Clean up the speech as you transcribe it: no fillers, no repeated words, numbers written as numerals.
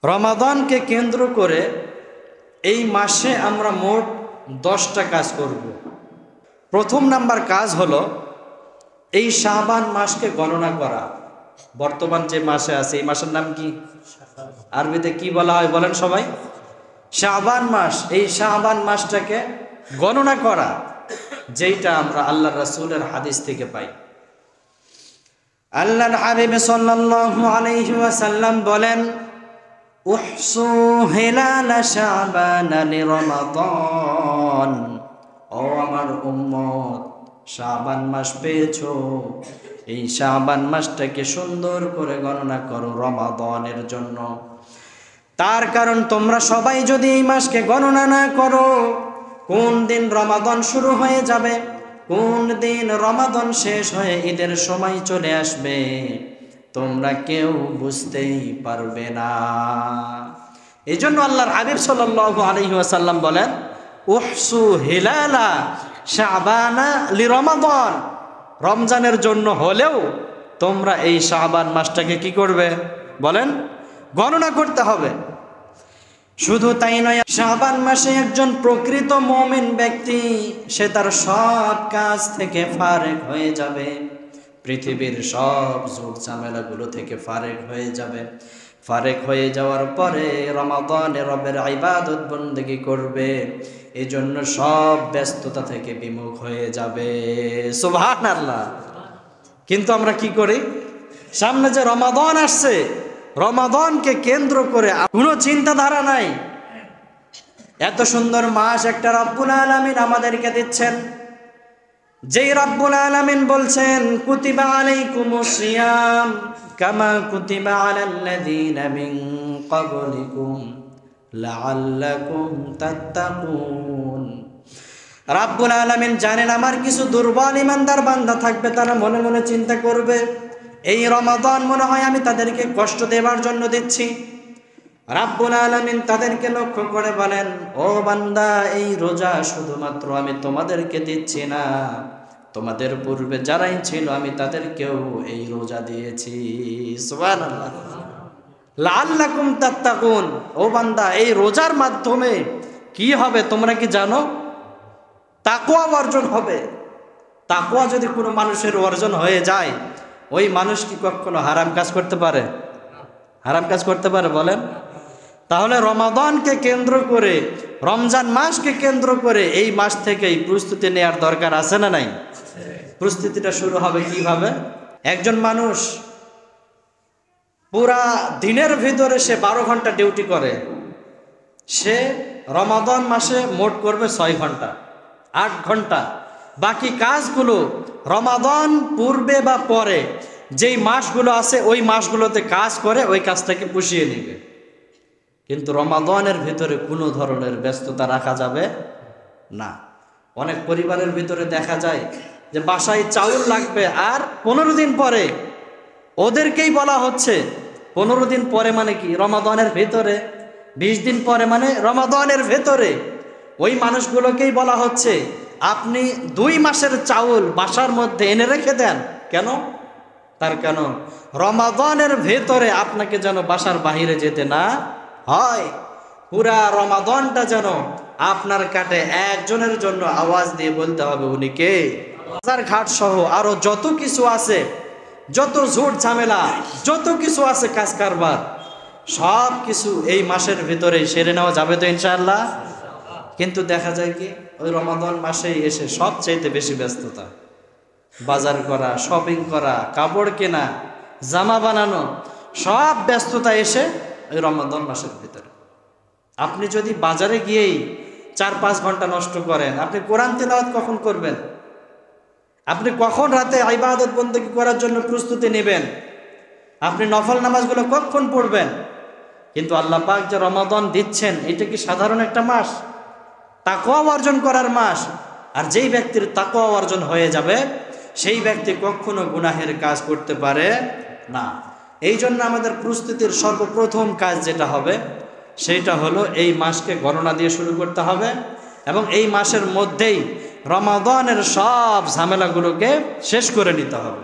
রমাদানকে কেন্দ্র করে এই মাসে আমরা মোট 10টা কাজ করব। প্রথম নাম্বার কাজ হলো এই শাবান মাসকে গণনা করা। বর্তমান যে মাসে আছে এই মাসের নাম কি? আরবিতে কি বলা হয় বলেন সবাই? শাবান মাস। এই শাবান মাসটাকে গণনা করা, যেটা আমরা আল্লাহর রাসূলের হাদিস থেকে পাই। আল্লাহর হাবিব সাল্লাল্লাহু আলাইহি ওয়াসাল্লাম বলেন, উহসু হিলাল শাবান লিরমাদান। ও আমার উম্মত, শাবান মাস পেয়েছো, এই শাবান মাসটাকে সুন্দর করে গণনা করো রমাদানের জন্য। তার কারণ তোমরা সবাই যদি এই মাসকে গণনা না করো, কোন দিন রমাদান শুরু হয়ে যাবে, কোন দিন রমাদান শেষ হয়ে ঈদের সময় চলে আসবে, তোমরা কেউ বুঝতেই পারবে না। এই জন্য আল্লাহর হাবিব সাল্লাল্লাহু আলাইহি ওয়াসাল্লাম বলেন, উহসু হিলালা শাবানা লিরমাদান। রমজানের জন্য হলেও তোমরা এই শাবান মাসটাকে কি করবে বলেন? গণনা করতে হবে। শুধু তাই নয়, শাবান মাসে একজন প্রকৃত মুমিন ব্যক্তি সে তার সব কাজ থেকে ফারেক হয়ে যাবে, পৃথিবীর সব ঝুট ঝামেলাগুলো থেকে ফারেক হয়ে যাবে। ফারেক হয়ে যাওয়ার পরে রমাদানে রবের ইবাদত বন্দেগী করবে, এই জন্য সব ব্যস্ততা থেকে বিমুখ হয়ে যাবে। সুবহানাল্লাহ। কিন্তু আমরা কি করি? সামনে যে রমাদান আসছে, রমাদানকে কেন্দ্র করে কোনো চিন্তাধারা নাই। এত সুন্দর মাস একটা রব্বুল আলামিন আমাদেরকে দিচ্ছেন, যেই রব্বুল আলামিন বলছেন, কুতিবা আলাইকুমুস সিয়াম কামা কুতিবা আলাল্লাযীনা মিন ক্বাবলিকুম লাআল্লাকুম তাত্তাকুন। রব্বুল আলামিন জানেন আমার কিছু দুর্বল ইমানদার বান্দা থাকবে, তারা মনে মনে চিন্তা করবে, এই রমাদান মনে হয় আমি তাদেরকে কষ্ট দেবার জন্য দিচ্ছি। রব্বুল আলামিন তাদেরকে লক্ষ্য করে বলেন, ও বান্দা, এই রোজা শুধুমাত্র আমি তোমাদেরকে দিচ্ছি না, তোমাদের পূর্বে যারাই ছিল আমি তাদেরকেও এই রোজা দিয়েছি। সুবহানাল্লাহ। লাআল্লাকুম তাত্তাকুন। ও বান্দা, এই রোজার মাধ্যমে কি হবে তোমরা কি জানো? তাকওয়া অর্জন হবে। তাকওয়া যদি কোনো মানুষের অর্জন হয়ে যায়, ওই মানুষ কি কখনো হারাম কাজ করতে পারে? হারাম কাজ করতে পারে বলেন? তাহলে রমাদানকে কেন্দ্র করে, রমজান মাসকে কেন্দ্র করে এই মাস থেকেই প্রস্তুতি নেওয়ার দরকার আছে না নাই? প্রস্তুতিটা শুরু হবে কিভাবে? একজন মানুষ পুরা দিনের ভিতরে সে 12 ঘন্টা ডিউটি করে, সে রমাদান মাসে মোট করবে 6 ঘন্টা, 8 ঘন্টা। বাকি কাজগুলো রমাদান পূর্বে বা পরে যেই মাসগুলো আছে ওই মাসগুলোতে কাজ করে ওই কাজটাকে পুষিয়ে নেবে। কিন্তু রমাদানের ভিতরে কোনো ধরনের ব্যস্ততা রাখা যাবে না। অনেক পরিবারের ভিতরে দেখা যায় যে বাসায় চাউল লাগবে, আর 15 দিন পরে ওদেরকেই বলা হচ্ছে, 15 দিন পরে মানে কি? রমাদানের ভেতরে। 20 দিন পরে মানে রমাদানের ভেতরে। ওই মানুষগুলোকেই বলা হচ্ছে, আপনি 2 মাসের চাউল বাসার মধ্যে এনে রেখে দেন। কেন? তার কেন রমাদানের ভেতরে আপনাকে যেন বাসার বাহিরে যেতে না হয়। পুরা রমাদানটা যেন আপনার কাটে একজনের জন্য আওয়াজ দিয়ে বলতে হবে, উনি কে? বাজার ঘাট সহ আরো যত কিছু আছে, যত ঝুট ঝামেলা, যত কিছু আছে কাজ কারবার, সব কিছু এই মাসের ভিতরে সেরে নেওয়া যাবে তো ইনশাআল্লাহ। কিন্তু দেখা যায় কি, ওই রমাদান মাসেই এসে সবচাইতে বেশি ব্যস্ততা, বাজার করা, শপিং করা, কাপড় কেনা, জামা বানানো, সব ব্যস্ততা এসে ওই রমাদান মাসের ভিতরে। আপনি যদি বাজারে গিয়েই 4-5 ঘন্টা নষ্ট করেন, আপনি কোরআন তিলাওয়াত কখন করবেন? আপনি কখন রাতে ইবাদত বন্দেগী করার জন্য প্রস্তুতি নেবেন? আপনি নফল নামাজগুলো কখন পড়বেন? কিন্তু আল্লাহ পাক যে রমাদান দিচ্ছেন, এটা কি সাধারণ একটা মাস? তাকওয়া অর্জন করার মাস। আর যেই ব্যক্তির তাকওয়া অর্জন হয়ে যাবে, সেই ব্যক্তি কখনো গুনাহের কাজ করতে পারে না। এই জন্য আমাদের প্রস্তুতির সর্বপ্রথম কাজ যেটা হবে, সেইটা হলো এই মাসকে গণনা দিয়ে শুরু করতে হবে, এবং এই মাসের মধ্যেই রমাদানের সব ঝামেলাগুলোকে শেষ করে নিতে হবে।